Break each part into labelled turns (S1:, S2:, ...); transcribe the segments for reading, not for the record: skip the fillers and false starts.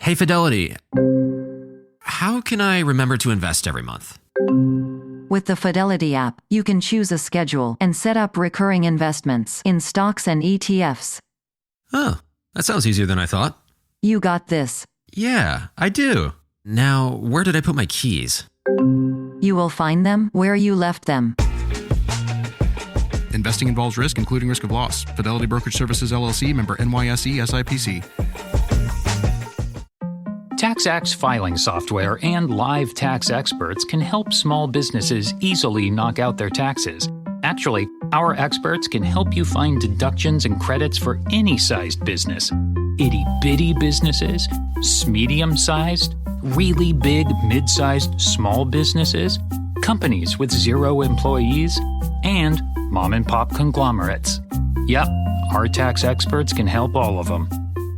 S1: Hey, Fidelity. How can I remember to invest every month?
S2: With the Fidelity app, you can choose a schedule and set up recurring investments in stocks and ETFs.
S1: Oh, that sounds easier than I thought.
S2: You got this.
S1: Yeah, I do. Now, where did I put my keys?
S2: You will find them where you left them.
S3: Investing involves risk, including risk of loss. Fidelity Brokerage Services, LLC, member NYSE, SIPC.
S4: TaxAct's filing software and live tax experts can help small businesses easily knock out their taxes. Actually, our experts can help you find deductions and credits for any sized business. Itty-bitty businesses, medium-sized, really big, mid-sized, small businesses, companies with 0 employees, and mom-and-pop conglomerates. Yep, our tax experts can help all of them.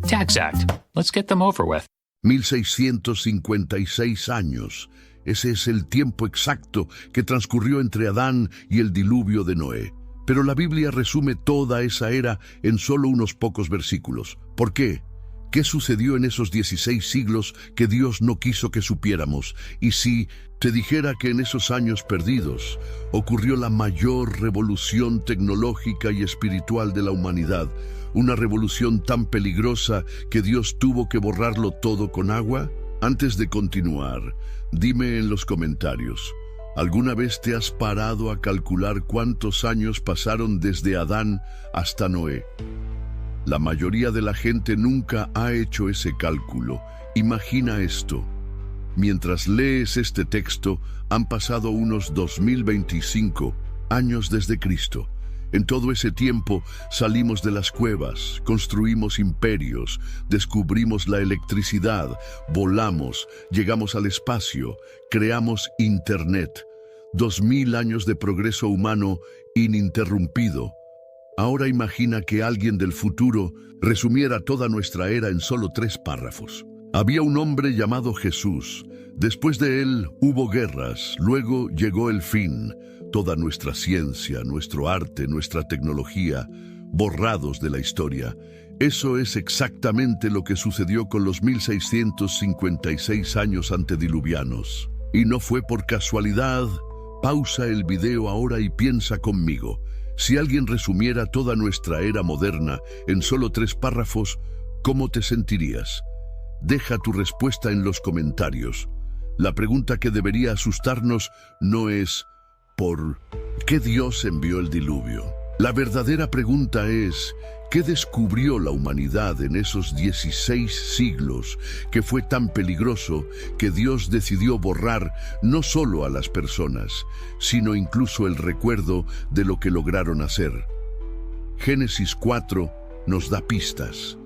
S4: TaxAct. Let's get them over with.
S5: 1656 años. Ese es el tiempo exacto que transcurrió entre Adán y el diluvio de Noé. Pero la Biblia resume toda esa era en solo unos pocos versículos. ¿Por qué? ¿Qué sucedió en esos 16 siglos que Dios no quiso que supiéramos? Y si te dijera que en esos años perdidos ocurrió la mayor revolución tecnológica y espiritual de la humanidad, una revolución tan peligrosa que Dios tuvo que borrarlo todo con agua? Antes de continuar, dime en los comentarios, ¿alguna vez te has parado a calcular cuántos años pasaron desde Adán hasta Noé? La mayoría de la gente nunca ha hecho ese cálculo. Imagina esto. Mientras lees este texto, han pasado unos 2025 años desde Cristo. En todo ese tiempo salimos de las cuevas, construimos imperios, descubrimos la electricidad, volamos, llegamos al espacio, creamos Internet. 2000 años de progreso humano ininterrumpido. Ahora imagina que alguien del futuro resumiera toda nuestra era en solo 3 párrafos. Había un hombre llamado Jesús. Después de él hubo guerras, luego llegó el fin. Toda nuestra ciencia, nuestro arte, nuestra tecnología, borrados de la historia. Eso es exactamente lo que sucedió con los 1656 años antediluvianos. Y no fue por casualidad. Pausa el video ahora y piensa conmigo. Si alguien resumiera toda nuestra era moderna en solo 3 párrafos, ¿cómo te sentirías? Deja tu respuesta en los comentarios. La pregunta que debería asustarnos no es ¿por qué Dios envió el diluvio? La verdadera pregunta es ¿qué descubrió la humanidad en esos 16 siglos que fue tan peligroso que Dios decidió borrar no solo a las personas, sino incluso el recuerdo de lo que lograron hacer? Génesis 4 nos da pistas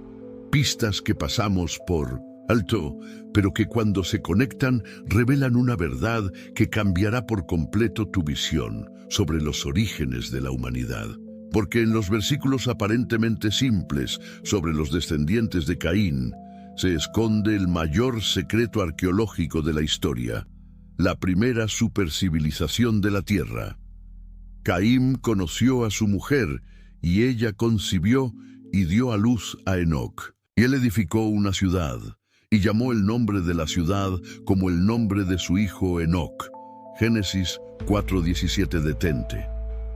S5: que pasamos por alto, pero que cuando se conectan revelan una verdad que cambiará por completo tu visión sobre los orígenes de la humanidad. Porque en los versículos aparentemente simples sobre los descendientes de Caín se esconde el mayor secreto arqueológico de la historia, la primera supercivilización de la tierra. Caín conoció a su mujer y ella concibió y dio a luz a Enoc. Y él edificó una ciudad y llamó el nombre de la ciudad como el nombre de su hijo Enoc. Génesis 4:17. Detente.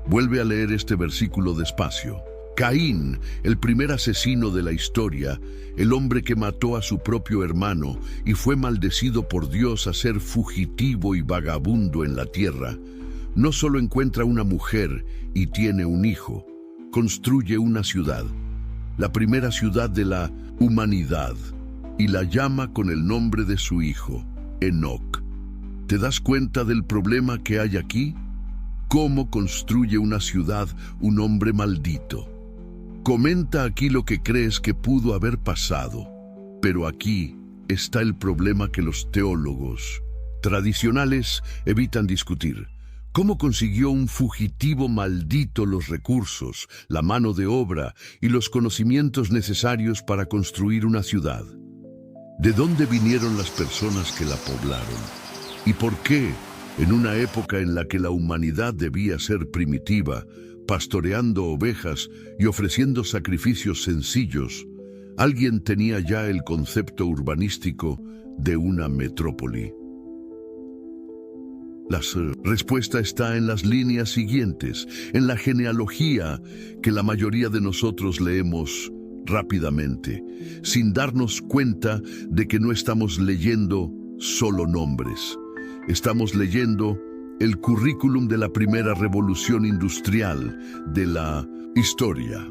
S5: Vuelve a leer este versículo despacio. Caín, el primer asesino de la historia, el hombre que mató a su propio hermano y fue maldecido por Dios a ser fugitivo y vagabundo en la tierra, no solo encuentra una mujer y tiene un hijo, construye una ciudad, la primera ciudad de la humanidad, y la llama con el nombre de su hijo, Enoc. ¿Te das cuenta del problema que hay aquí? ¿Cómo construye una ciudad un hombre maldito? Comenta aquí lo que crees que pudo haber pasado, pero aquí está el problema que los teólogos tradicionales evitan discutir. ¿Cómo consiguió un fugitivo maldito los recursos, la mano de obra y los conocimientos necesarios para construir una ciudad? ¿De dónde vinieron las personas que la poblaron? ¿Y por qué, en una época en la que la humanidad debía ser primitiva, pastoreando ovejas y ofreciendo sacrificios sencillos, Alguien tenía ya el concepto urbanístico de una metrópoli. La respuesta está en las líneas siguientes, en la genealogía que la mayoría de nosotros leemos rápidamente, sin darnos cuenta de que no estamos leyendo solo nombres. Estamos leyendo el currículum de la primera revolución industrial de la historia.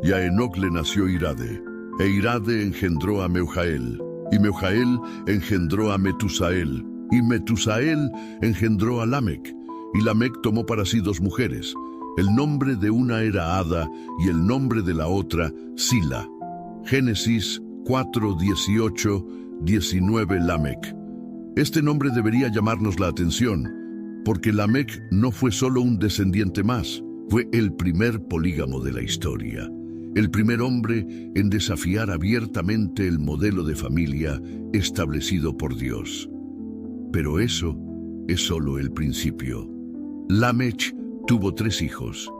S5: Y a Enoc le nació Irade, e Irade engendró a Meujael, y Meujael engendró a Metusael, y Metusael engendró a Lamec, y Lamec tomó para sí 2 mujeres. El nombre de una era Ada y el nombre de la otra Sila. Génesis 4, 18, 19 Lamec. Este nombre debería llamarnos la atención, porque Lamec no fue solo un descendiente más, fue el primer polígamo de la historia, el primer hombre en desafiar abiertamente el modelo de familia establecido por Dios. Pero eso es solo el principio. Lamech tuvo 3 hijos,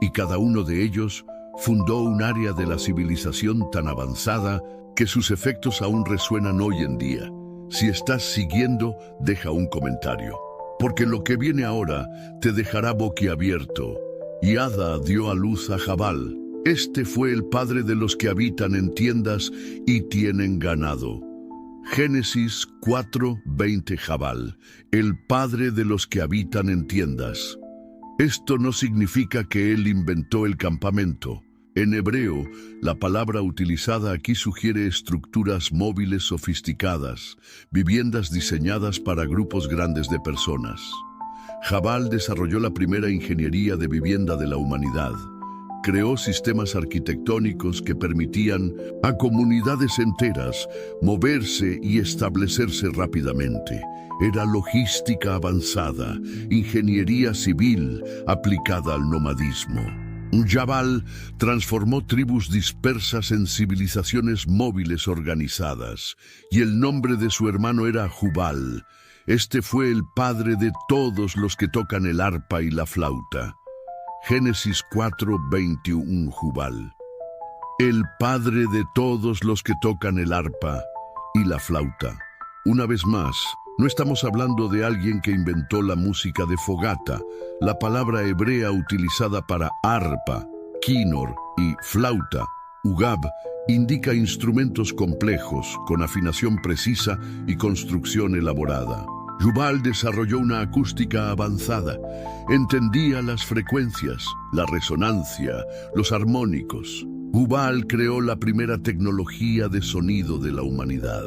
S5: y cada uno de ellos fundó un área de la civilización tan avanzada que sus efectos aún resuenan hoy en día. Si estás siguiendo, deja un comentario, porque lo que viene ahora te dejará boquiabierto. Y Ada dio a luz a Jabal. Este fue el padre de los que habitan en tiendas y tienen ganado. Génesis 4, 20 Jabal, el padre de los que habitan en tiendas. Esto no significa que él inventó el campamento. En hebreo, la palabra utilizada aquí sugiere estructuras móviles sofisticadas, viviendas diseñadas para grupos grandes de personas. Jabal desarrolló la primera ingeniería de vivienda de la humanidad. Creó sistemas arquitectónicos que permitían a comunidades enteras moverse y establecerse rápidamente. Era logística avanzada, ingeniería civil aplicada al nomadismo. Jabal transformó tribus dispersas en civilizaciones móviles organizadas, y el nombre de su hermano era Jubal. Este fue el padre de todos los que tocan el arpa y la flauta. Génesis 4, 21 Jubal. El padre de todos los que tocan el arpa y la flauta. Una vez más, no estamos hablando de alguien que inventó la música de fogata. La palabra hebrea utilizada para arpa, quinor y flauta, ugab, indica instrumentos complejos, con afinación precisa y construcción elaborada. Jubal desarrolló una acústica avanzada. Entendía las frecuencias, la resonancia, los armónicos. Jubal creó la primera tecnología de sonido de la humanidad.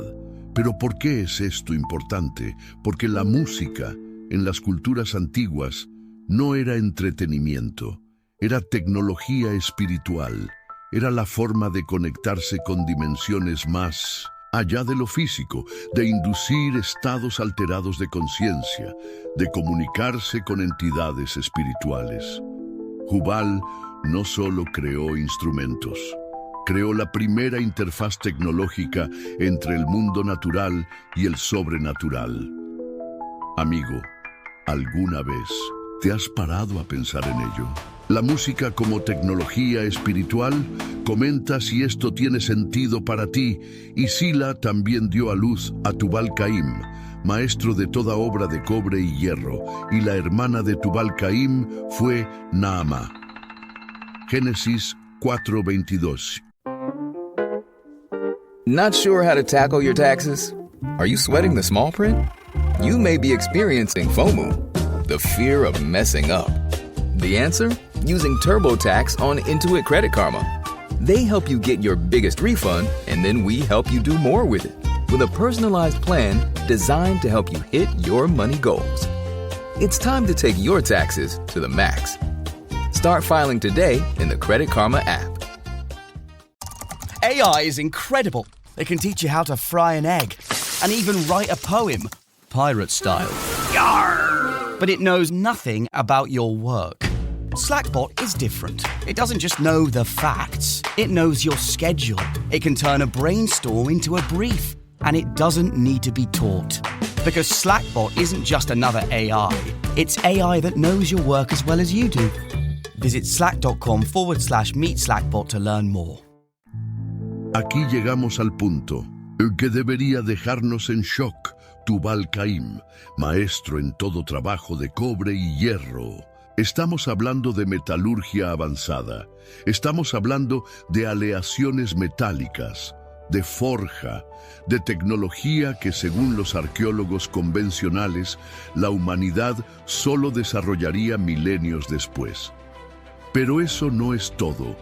S5: Pero ¿por qué es esto importante? Porque la música, en las culturas antiguas, no era entretenimiento, era tecnología espiritual. Era la forma de conectarse con dimensiones más allá de lo físico, de inducir estados alterados de conciencia, de comunicarse con entidades espirituales. Jubal no solo creó instrumentos, creó la primera interfaz tecnológica entre el mundo natural y el sobrenatural. Amigo, ¿alguna vez te has parado a pensar en ello? La música como tecnología espiritual. Comenta si esto tiene sentido para ti. Y Sila también dio a luz a Tubal-Caim, maestro de toda obra de cobre y hierro, y la hermana de Tubal-Caim fue Naamá. Génesis 4:22.
S6: Not sure how to tackle your taxes? Are you sweating the small print? You may be experiencing FOMO, the fear of messing up. The answer? Using TurboTax on Intuit Credit Karma. They help you get your biggest refund, and then we help you do more with it, with a personalized plan designed to help you hit your money goals. It's time to take your taxes to the max. Start filing today in the Credit Karma app.
S7: AI is incredible. It can teach you how to fry an egg and even write a poem, pirate style. Yarr! But it knows nothing about your work. Slackbot is different. It doesn't just know the facts. It knows your schedule. It can turn a brainstorm into a brief. And it doesn't need to be taught. Because Slackbot isn't just another AI. It's AI that knows your work as well as you do. Visit slack.com/meet Slackbot to learn more.
S5: Aquí llegamos al punto que debería dejarnos en shock. Tubal Caim, maestro en todo trabajo de cobre y hierro. Estamos hablando de metalurgia avanzada. Estamos hablando de aleaciones metálicas, de forja, de tecnología que, según los arqueólogos convencionales, la humanidad solo desarrollaría milenios después. Pero eso no es todo.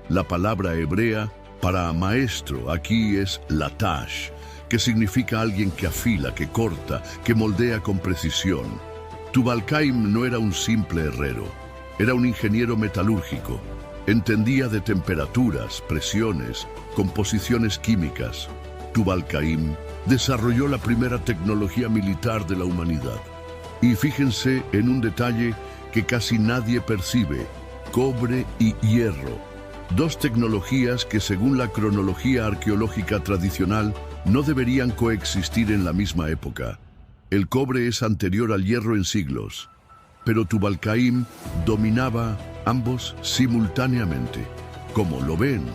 S5: La palabra hebrea para maestro aquí es latash, que significa alguien que afila, que corta, que moldea con precisión. Tubal Caim no era un simple herrero, era un ingeniero metalúrgico. Entendía de temperaturas, presiones, composiciones químicas. Tubal Caim desarrolló la primera tecnología militar de la humanidad. Y fíjense en un detalle que casi nadie percibe: cobre y hierro. Dos tecnologías que, según la cronología arqueológica tradicional, no deberían coexistir en la misma época. El cobre es anterior al hierro en siglos, pero Tubal Caim dominaba ambos simultáneamente. Como lo ven,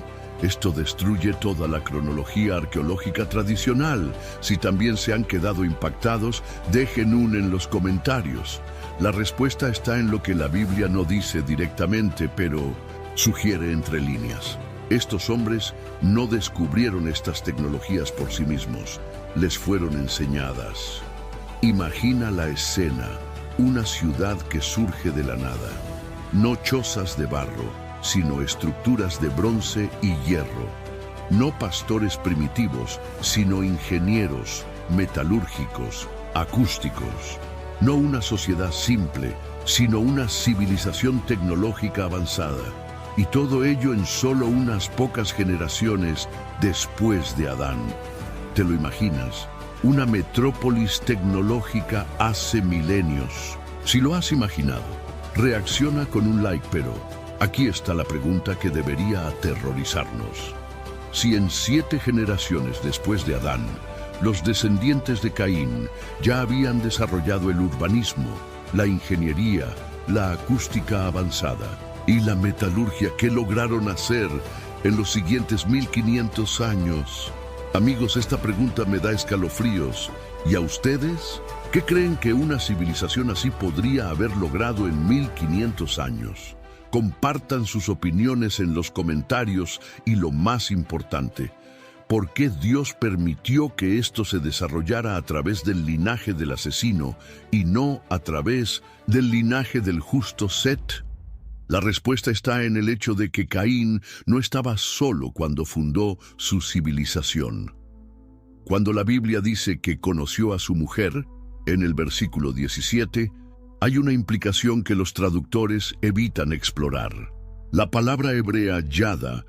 S5: esto destruye toda la cronología arqueológica tradicional. Si también se han quedado impactados, dejen en los comentarios. La respuesta está en lo que la Biblia no dice directamente, pero sugiere entre líneas. Estos hombres no descubrieron estas tecnologías por sí mismos, les fueron enseñadas. Imagina la escena, una ciudad que surge de la nada. No chozas de barro, sino estructuras de bronce y hierro. No pastores primitivos, sino ingenieros, metalúrgicos, acústicos. No una sociedad simple, sino una civilización tecnológica avanzada. Y todo ello en solo unas pocas generaciones después de Adán. ¿Te lo imaginas? Una metrópolis tecnológica hace milenios. Si lo has imaginado, reacciona con un like, pero aquí está la pregunta que debería aterrorizarnos. Si en 7 generaciones después de Adán, los descendientes de Caín ya habían desarrollado el urbanismo, la ingeniería, la acústica avanzada y la metalurgia, ¿qué lograron hacer en los siguientes 1500 años? Amigos, esta pregunta me da escalofríos. ¿Y a ustedes? ¿Qué creen que una civilización así podría haber logrado en 1500 años? Compartan sus opiniones en los comentarios y, lo más importante, ¿por qué Dios permitió que esto se desarrollara a través del linaje del asesino y no a través del linaje del justo Set? La respuesta está en el hecho de que Caín no estaba solo cuando fundó su civilización. Cuando la Biblia dice que conoció a su mujer, en el versículo 17, hay una implicación que los traductores evitan explorar. La palabra hebrea yada,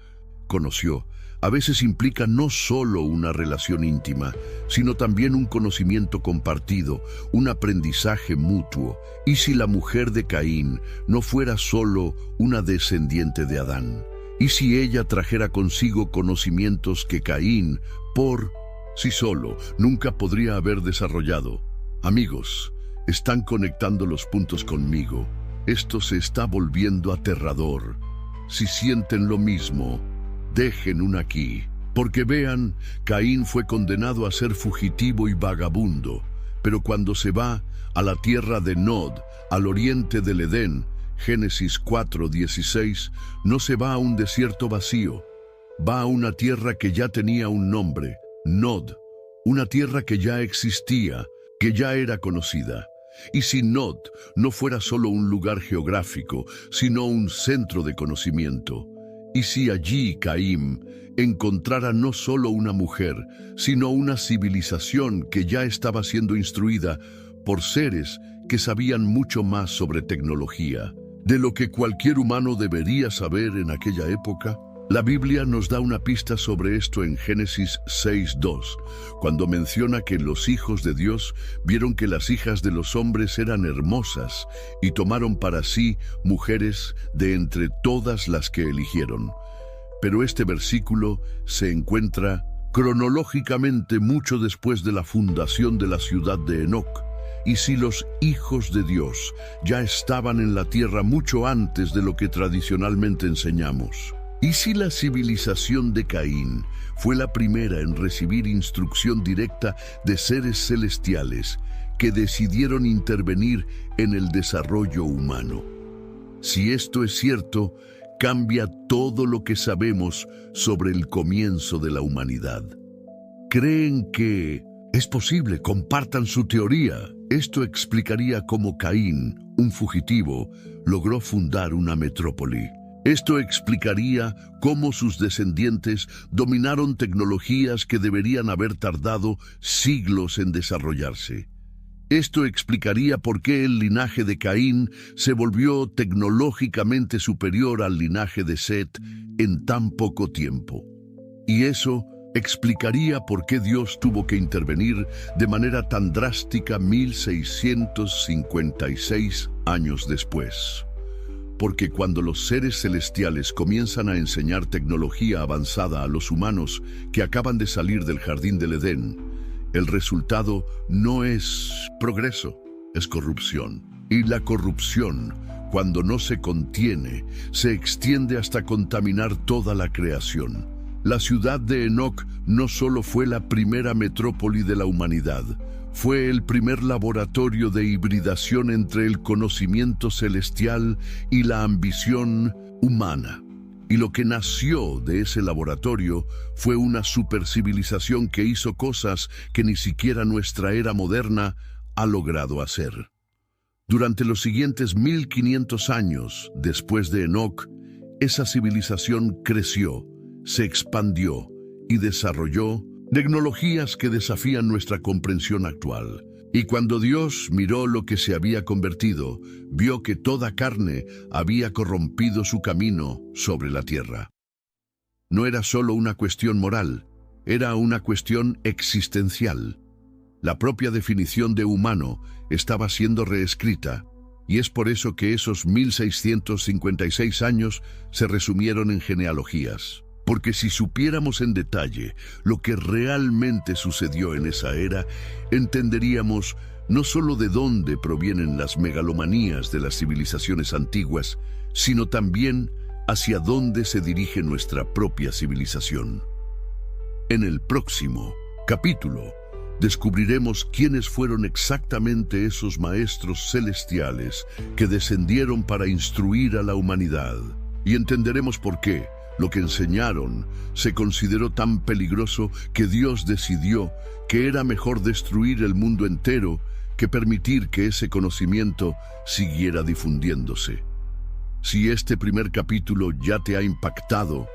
S5: conoció, a veces implica no solo una relación íntima, sino también un conocimiento compartido, un aprendizaje mutuo. ¿Y si la mujer de Caín no fuera solo una descendiente de Adán? ¿Y si ella trajera consigo conocimientos que Caín, por sí solo, nunca podría haber desarrollado? Amigos, están conectando los puntos conmigo. Esto se está volviendo aterrador. Si sienten lo mismo, dejen un aquí, porque vean, Caín fue condenado a ser fugitivo y vagabundo, pero cuando se va a la tierra de Nod, al oriente del Edén, Génesis 4:16, no se va a un desierto vacío, va a una tierra que ya tenía un nombre, Nod, una tierra que ya existía, que ya era conocida. Y si Nod no fuera solo un lugar geográfico, sino un centro de conocimiento, y si allí Caín encontrara no solo una mujer, sino una civilización que ya estaba siendo instruida por seres que sabían mucho más sobre tecnología, de lo que cualquier humano debería saber en aquella época, la Biblia nos da una pista sobre esto en Génesis 6:2, cuando menciona que los hijos de Dios vieron que las hijas de los hombres eran hermosas y tomaron para sí mujeres de entre todas las que eligieron. Pero este versículo se encuentra cronológicamente mucho después de la fundación de la ciudad de Enoc. Y si los hijos de Dios ya estaban en la tierra mucho antes de lo que tradicionalmente enseñamos, ¿Y si la civilización de Caín fue la primera en recibir instrucción directa de seres celestiales que decidieron intervenir en el desarrollo humano? Si esto es cierto, cambia todo lo que sabemos sobre el comienzo de la humanidad. ¿Creen que es posible? Compartan su teoría. Esto explicaría cómo Caín, un fugitivo, logró fundar una metrópoli. Esto explicaría cómo sus descendientes dominaron tecnologías que deberían haber tardado siglos en desarrollarse. Esto explicaría por qué el linaje de Caín se volvió tecnológicamente superior al linaje de Set en tan poco tiempo. Y eso explicaría por qué Dios tuvo que intervenir de manera tan drástica 1656 años después. Porque cuando los seres celestiales comienzan a enseñar tecnología avanzada a los humanos que acaban de salir del jardín del Edén, el resultado no es progreso, es corrupción. Y la corrupción, cuando no se contiene, se extiende hasta contaminar toda la creación. La ciudad de Enoc no solo fue la primera metrópoli de la humanidad, fue el primer laboratorio de hibridación entre el conocimiento celestial y la ambición humana. Y lo que nació de ese laboratorio fue una supercivilización que hizo cosas que ni siquiera nuestra era moderna ha logrado hacer. Durante los siguientes 1500 años después de Enoc, esa civilización creció, se expandió y desarrolló tecnologías que desafían nuestra comprensión actual. Y cuando Dios miró lo que se había convertido, vio que toda carne había corrompido su camino sobre la tierra. No era solo una cuestión moral, era una cuestión existencial. La propia definición de humano estaba siendo reescrita, y es por eso que esos 1656 años se resumieron en genealogías. Porque si supiéramos en detalle lo que realmente sucedió en esa era, entenderíamos no solo de dónde provienen las megalomanías de las civilizaciones antiguas, sino también hacia dónde se dirige nuestra propia civilización. En el próximo capítulo, descubriremos quiénes fueron exactamente esos maestros celestiales que descendieron para instruir a la humanidad, y entenderemos por qué lo que enseñaron se consideró tan peligroso que Dios decidió que era mejor destruir el mundo entero que permitir que ese conocimiento siguiera difundiéndose. Si este primer capítulo ya te ha impactado,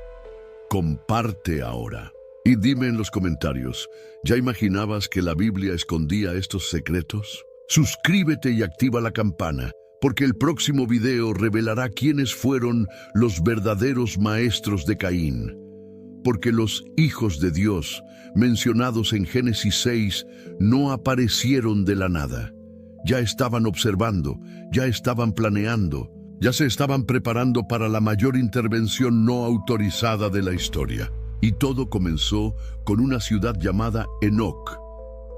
S5: comparte ahora. Y dime en los comentarios, ¿ya imaginabas que la Biblia escondía estos secretos? Suscríbete y activa la campana, porque el próximo video revelará quiénes fueron los verdaderos maestros de Caín. Porque los hijos de Dios, mencionados en Génesis 6, no aparecieron de la nada. Ya estaban observando, ya estaban planeando, ya se estaban preparando para la mayor intervención no autorizada de la historia. Y todo comenzó con una ciudad llamada Enoc.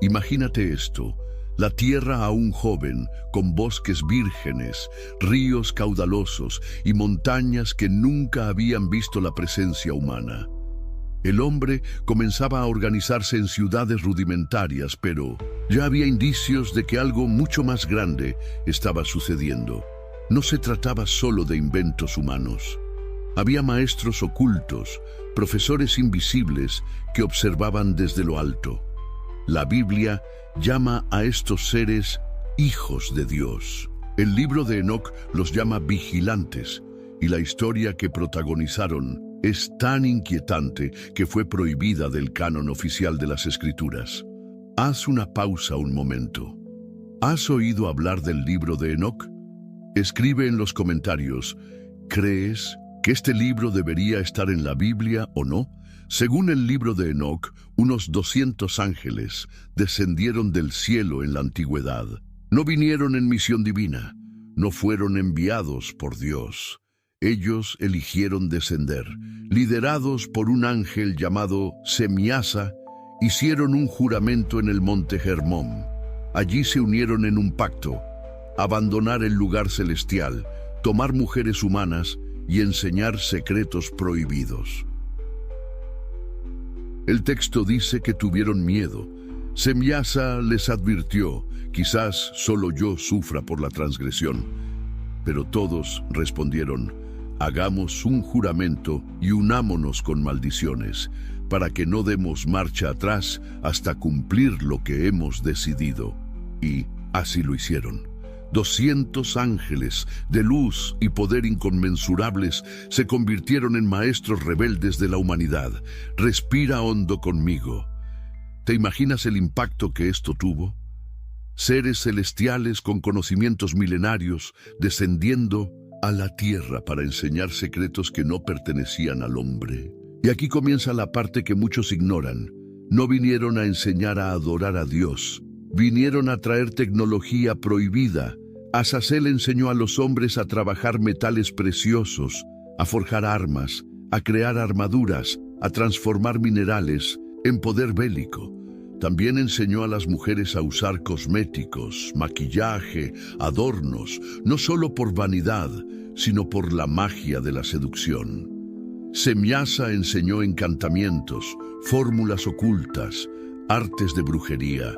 S5: Imagínate esto. La tierra aún joven, con bosques vírgenes, ríos caudalosos y montañas que nunca habían visto la presencia humana. El hombre comenzaba a organizarse en ciudades rudimentarias, pero ya había indicios de que algo mucho más grande estaba sucediendo. No se trataba solo de inventos humanos. Había maestros ocultos, profesores invisibles que observaban desde lo alto. La Biblia llama a estos seres hijos de Dios. El libro de Enoc los llama vigilantes, y la historia que protagonizaron es tan inquietante que fue prohibida del canon oficial de las Escrituras. Haz una pausa un momento. ¿Has oído hablar del libro de Enoc? Escribe en los comentarios, ¿crees que este libro debería estar en la Biblia o no? Según el libro de Enoc, unos 200 ángeles descendieron del cielo en la antigüedad. No vinieron en misión divina, no fueron enviados por Dios. Ellos eligieron descender. Liderados por un ángel llamado Semiasa, hicieron un juramento en el monte Hermón. Allí se unieron en un pacto, abandonar el lugar celestial, tomar mujeres humanas y enseñar secretos prohibidos. El texto dice que tuvieron miedo. Semyasa les advirtió, quizás solo yo sufra por la transgresión. Pero todos respondieron, hagamos un juramento y unámonos con maldiciones, para que no demos marcha atrás hasta cumplir lo que hemos decidido. Y así lo hicieron. 200 ángeles de luz y poder inconmensurables se convirtieron en maestros rebeldes de la humanidad. Respira hondo conmigo. ¿Te imaginas el impacto que esto tuvo? Seres celestiales con conocimientos milenarios descendiendo a la tierra para enseñar secretos que no pertenecían al hombre. Y aquí comienza la parte que muchos ignoran. No vinieron a enseñar a adorar a Dios. Vinieron a traer tecnología prohibida. Azazel enseñó a los hombres a trabajar metales preciosos, a forjar armas, a crear armaduras, a transformar minerales en poder bélico. También enseñó a las mujeres a usar cosméticos, maquillaje, adornos, no solo por vanidad, sino por la magia de la seducción. Semyasa enseñó encantamientos, fórmulas ocultas, artes de brujería.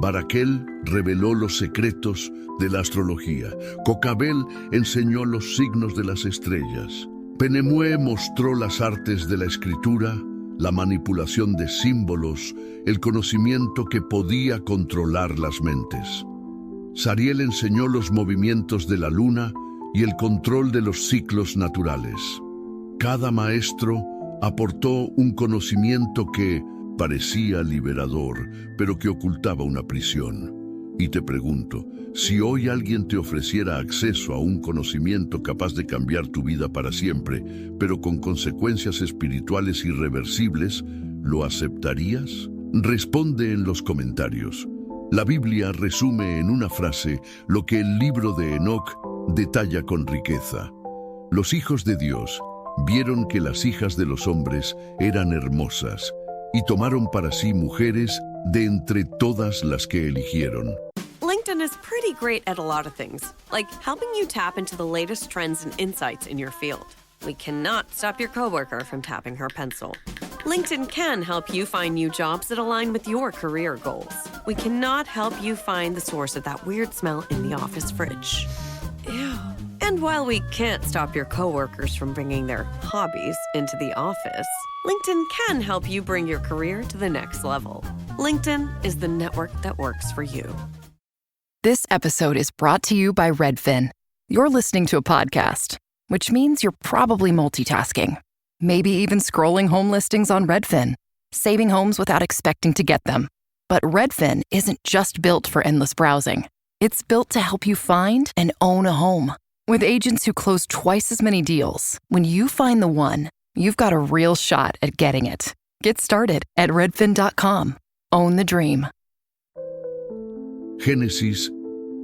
S5: Barakel reveló los secretos de la astrología. Cocabel enseñó los signos de las estrellas. Penemue mostró las artes de la escritura, la manipulación de símbolos, el conocimiento que podía controlar las mentes. Sariel enseñó los movimientos de la luna y el control de los ciclos naturales. Cada maestro aportó un conocimiento que parecía liberador, pero que ocultaba una prisión. Y te pregunto, si hoy alguien te ofreciera acceso a un conocimiento capaz de cambiar tu vida para siempre, pero con consecuencias espirituales irreversibles, ¿lo aceptarías? Responde en los comentarios. La Biblia resume en una frase lo que el libro de Enoc detalla con riqueza. Los hijos de Dios vieron que las hijas de los hombres eran hermosas y tomaron para sí mujeres de entre todas las que eligieron.
S8: LinkedIn is pretty great at a lot of things, like helping you tap into the latest trends and insights in your field. We cannot stop your coworker from tapping her pencil. LinkedIn can help you find new jobs that align with your career goals. We cannot help you find the source of that weird smell in the office fridge. Ew. And while we can't stop your coworkers from bringing their hobbies into the office, LinkedIn can help you bring your career to the next level. LinkedIn is the network that works for you.
S9: This episode is brought to you by Redfin. You're listening to a podcast, which means you're probably multitasking. Maybe even scrolling home listings on Redfin, saving homes without expecting to get them. But Redfin isn't just built for endless browsing. It's built to help you find and own a home. With agents who close twice as many deals, when you find the one, you've got a real shot at getting it. Get started at redfin.com. Own the dream.
S5: Génesis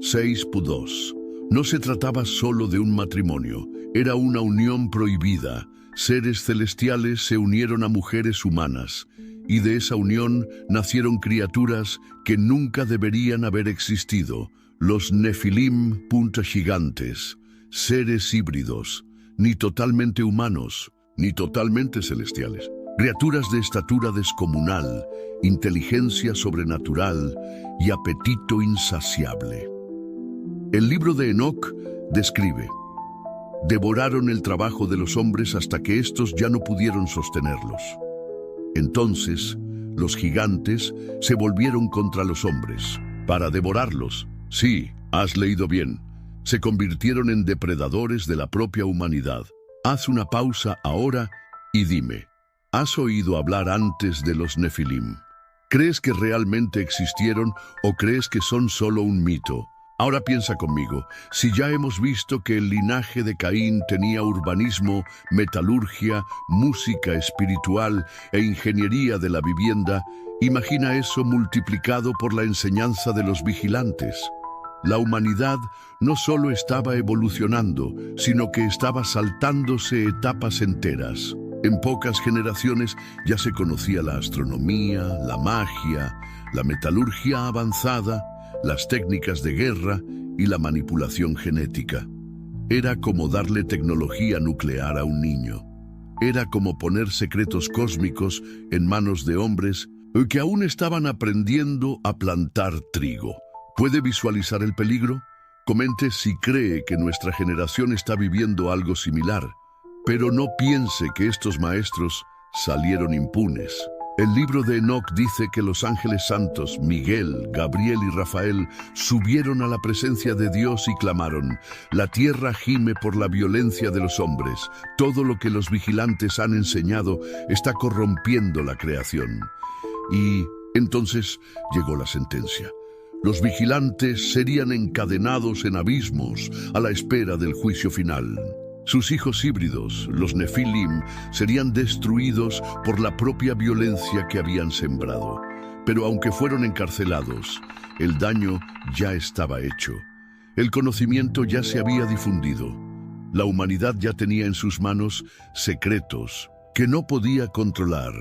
S5: 6:2. No se trataba solo de un matrimonio, era una unión prohibida. Seres celestiales se unieron a mujeres humanas, y de esa unión nacieron criaturas que nunca deberían haber existido, los Nefilim, gigantes, seres híbridos, ni totalmente humanos, ni totalmente celestiales. Criaturas de estatura descomunal, inteligencia sobrenatural y apetito insaciable. El libro de Enoc describe: devoraron el trabajo de los hombres hasta que éstos ya no pudieron sostenerlos. Entonces, los gigantes se volvieron contra los hombres, para devorarlos. Sí, has leído bien. Se convirtieron en depredadores de la propia humanidad. Haz una pausa ahora y dime, ¿has oído hablar antes de los Nefilim? ¿Crees que realmente existieron o crees que son solo un mito? Ahora piensa conmigo, si ya hemos visto que el linaje de Caín tenía urbanismo, metalurgia, música espiritual e ingeniería de la vivienda, imagina eso multiplicado por la enseñanza de los vigilantes. La humanidad no solo estaba evolucionando, sino que estaba saltándose etapas enteras. En pocas generaciones ya se conocía la astronomía, la magia, la metalurgia avanzada, las técnicas de guerra y la manipulación genética. Era como darle tecnología nuclear a un niño. Era como poner secretos cósmicos en manos de hombres que aún estaban aprendiendo a plantar trigo. ¿Puede visualizar el peligro? Comente si cree que nuestra generación está viviendo algo similar, pero no piense que estos maestros salieron impunes. El libro de Enoc dice que los ángeles santos, Miguel, Gabriel y Rafael, subieron a la presencia de Dios y clamaron: la tierra gime por la violencia de los hombres. Todo lo que los vigilantes han enseñado está corrompiendo la creación. Y entonces llegó la sentencia. Los vigilantes serían encadenados en abismos a la espera del juicio final. Sus hijos híbridos, los Nefilim, serían destruidos por la propia violencia que habían sembrado. Pero aunque fueron encarcelados, el daño ya estaba hecho. El conocimiento ya se había difundido. La humanidad ya tenía en sus manos secretos que no podía controlar.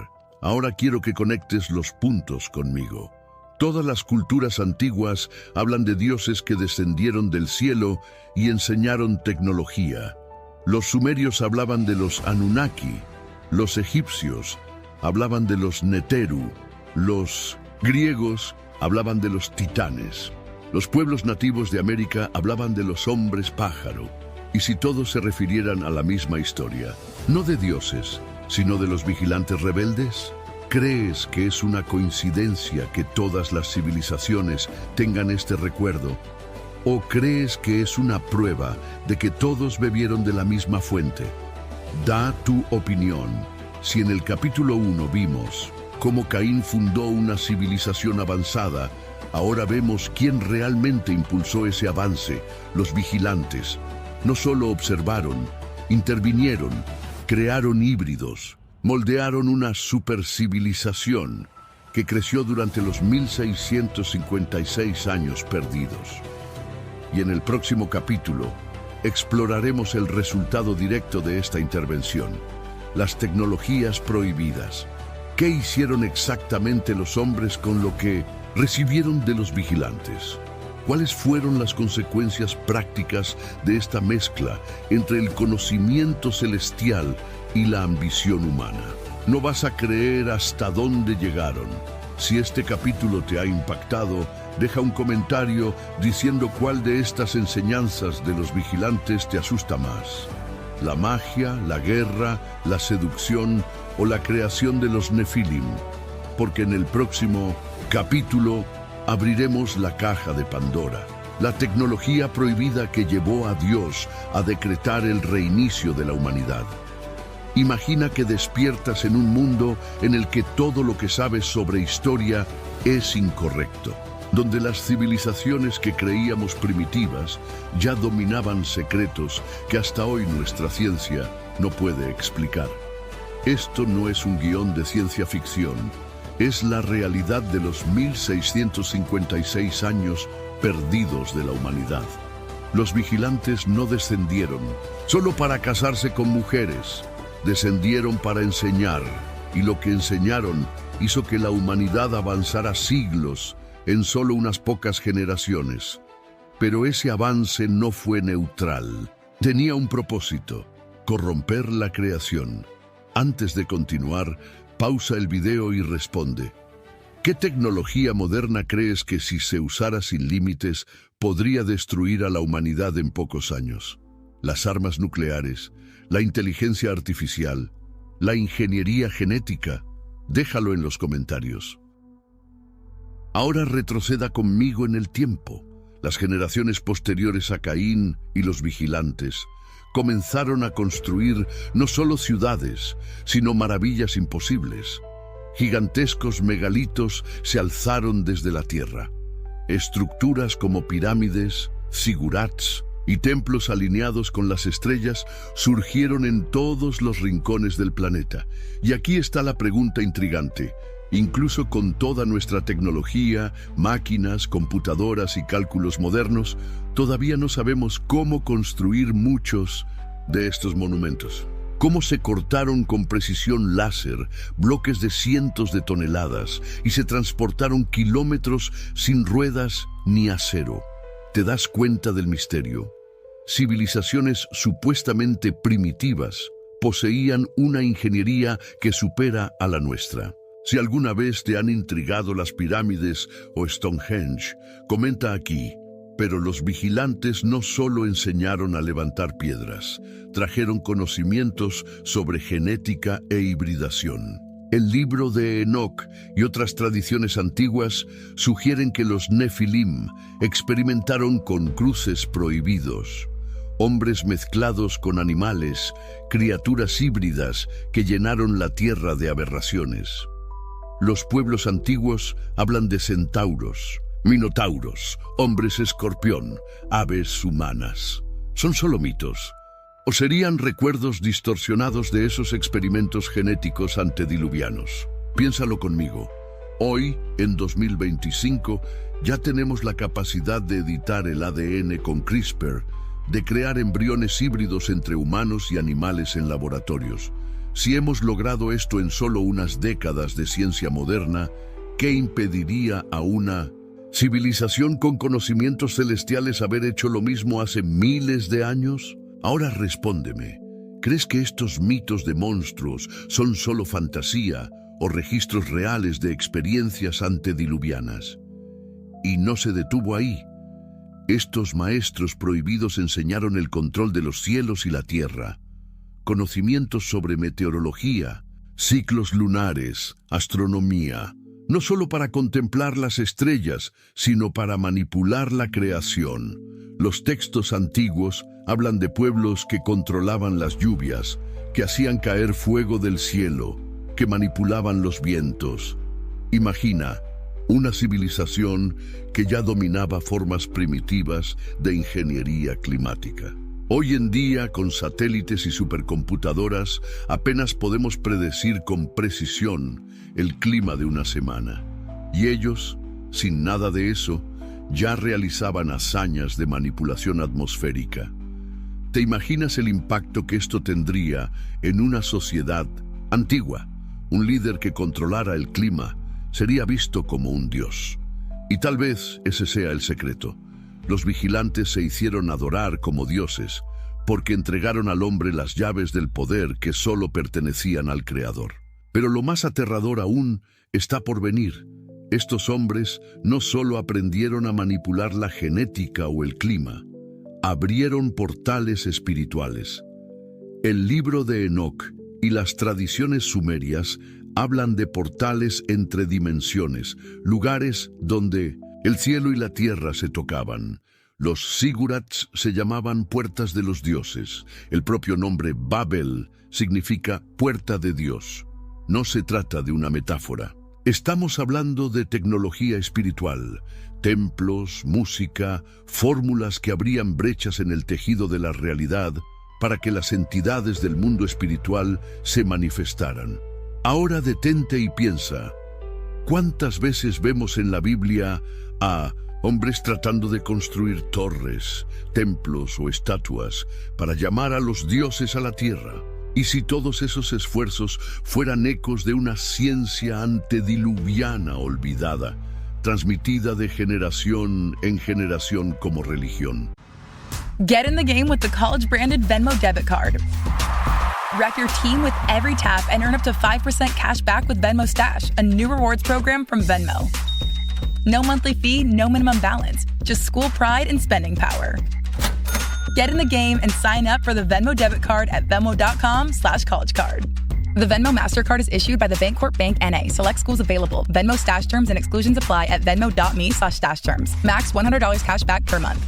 S5: Ahora quiero que conectes los puntos conmigo. Todas las culturas antiguas hablan de dioses que descendieron del cielo y enseñaron tecnología. Los sumerios hablaban de los Anunnaki, los egipcios hablaban de los Neteru, los griegos hablaban de los titanes, los pueblos nativos de América hablaban de los hombres pájaro, y si todos se refirieran a la misma historia, no de dioses, sino de los vigilantes rebeldes. ¿Crees que es una coincidencia que todas las civilizaciones tengan este recuerdo? ¿O crees que es una prueba de que todos bebieron de la misma fuente? Da tu opinión. Si en el capítulo 1 vimos cómo Caín fundó una civilización avanzada, ahora vemos quién realmente impulsó ese avance. Los vigilantes no solo observaron, intervinieron, crearon híbridos, moldearon una supercivilización que creció durante los 1656 años perdidos. Y en el próximo capítulo exploraremos el resultado directo de esta intervención, las tecnologías prohibidas. ¿Qué hicieron exactamente los hombres con lo que recibieron de los vigilantes? ¿Cuáles fueron las consecuencias prácticas de esta mezcla entre el conocimiento celestial y la ambición humana? No vas a creer hasta dónde llegaron. Si este capítulo te ha impactado, deja un comentario diciendo cuál de estas enseñanzas de los vigilantes te asusta más. La magia, la guerra, la seducción o la creación de los Nefilim. Porque en el próximo capítulo abriremos la caja de Pandora, la tecnología prohibida que llevó a Dios a decretar el reinicio de la humanidad. Imagina que despiertas en un mundo en el que todo lo que sabes sobre historia es incorrecto, donde las civilizaciones que creíamos primitivas ya dominaban secretos que hasta hoy nuestra ciencia no puede explicar. Esto no es un guión de ciencia ficción, es la realidad de los 1656 años perdidos de la humanidad. Los vigilantes no descendieron solo para casarse con mujeres, descendieron para enseñar, y lo que enseñaron hizo que la humanidad avanzara siglos en solo unas pocas generaciones. Pero ese avance no fue neutral. Tenía un propósito: corromper la creación. Antes de continuar, pausa el video y responde. ¿Qué tecnología moderna crees que, si se usara sin límites, podría destruir a la humanidad en pocos años? ¿Las armas nucleares? ¿La inteligencia artificial? ¿La ingeniería genética? Déjalo en los comentarios. Ahora retroceda conmigo en el tiempo. Las generaciones posteriores a Caín y los vigilantes comenzaron a construir no solo ciudades, sino maravillas imposibles. Gigantescos megalitos se alzaron desde la tierra. Estructuras como pirámides, zigurats y templos alineados con las estrellas surgieron en todos los rincones del planeta. Y aquí está la pregunta intrigante. Incluso con toda nuestra tecnología, máquinas, computadoras y cálculos modernos, todavía no sabemos cómo construir muchos de estos monumentos. Cómo se cortaron con precisión láser bloques de cientos de toneladas y se transportaron kilómetros sin ruedas ni acero. ¿Te das cuenta del misterio? civilizaciones supuestamente primitivas poseían una ingeniería que supera a la nuestra. Si alguna vez te han intrigado las pirámides o Stonehenge, comenta aquí. Pero los vigilantes no solo enseñaron a levantar piedras, trajeron conocimientos sobre genética e hibridación. El libro de Enoc y otras tradiciones antiguas sugieren que los Nefilim experimentaron con cruces prohibidos, hombres mezclados con animales, criaturas híbridas que llenaron la tierra de aberraciones. Los pueblos antiguos hablan de centauros, minotauros, hombres escorpión, aves humanas. ¿Son solo mitos? ¿O serían recuerdos distorsionados de esos experimentos genéticos antediluvianos? Piénsalo conmigo. Hoy, en 2025, ya tenemos la capacidad de editar el ADN con CRISPR, de crear embriones híbridos entre humanos y animales en laboratorios. Si hemos logrado esto en solo unas décadas de ciencia moderna, ¿qué impediría a una civilización con conocimientos celestiales haber hecho lo mismo hace miles de años? Ahora respóndeme, ¿crees que estos mitos de monstruos son solo fantasía o registros reales de experiencias antediluvianas? Y no se detuvo ahí. Estos maestros prohibidos enseñaron el control de los cielos y la tierra, conocimientos sobre meteorología, ciclos lunares, astronomía, no solo para contemplar las estrellas, sino para manipular la creación. Los textos antiguos hablan de pueblos que controlaban las lluvias, que hacían caer fuego del cielo, que manipulaban los vientos. Imagina una civilización que ya dominaba formas primitivas de ingeniería climática. Hoy en día, con satélites y supercomputadoras, apenas podemos predecir con precisión el clima de una semana. Y ellos, sin nada de eso, ya realizaban hazañas de manipulación atmosférica. ¿Te imaginas el impacto que esto tendría en una sociedad antigua? Un líder que controlara el clima sería visto como un dios. Y tal vez ese sea el secreto. Los vigilantes se hicieron adorar como dioses porque entregaron al hombre las llaves del poder que solo pertenecían al Creador. Pero lo más aterrador aún está por venir. Estos hombres no solo aprendieron a manipular la genética o el clima, abrieron portales espirituales. El libro de Enoc y las tradiciones sumerias hablan de portales entre dimensiones, lugares donde el cielo y la tierra se tocaban. Los Sigurats se llamaban puertas de los dioses. El propio nombre Babel significa puerta de Dios. No se trata de una metáfora. Estamos hablando de tecnología espiritual, templos, música, fórmulas que abrían brechas en el tejido de la realidad para que las entidades del mundo espiritual se manifestaran. Ahora detente y piensa, ¿cuántas veces vemos en la Biblia a hombres tratando de construir torres, templos o estatuas para llamar a los dioses a la tierra? ¿Y si todos esos esfuerzos fueran ecos de una ciencia antediluviana olvidada, transmitida de generación en generación como religión?
S10: Get in the game with the college-branded Venmo debit card. Wreck your team with every tap and earn up to 5% cash back with Venmo Stash, a new rewards program from Venmo. No monthly fee, no minimum balance, just school pride and spending power. Get in the game and sign up for the Venmo debit card at venmo.com/collegecard. The Venmo MasterCard is issued by the Bancorp Bank N.A. Select schools available. Venmo Stash terms and exclusions apply at venmo.me/stash terms. Max $100 cash back per month.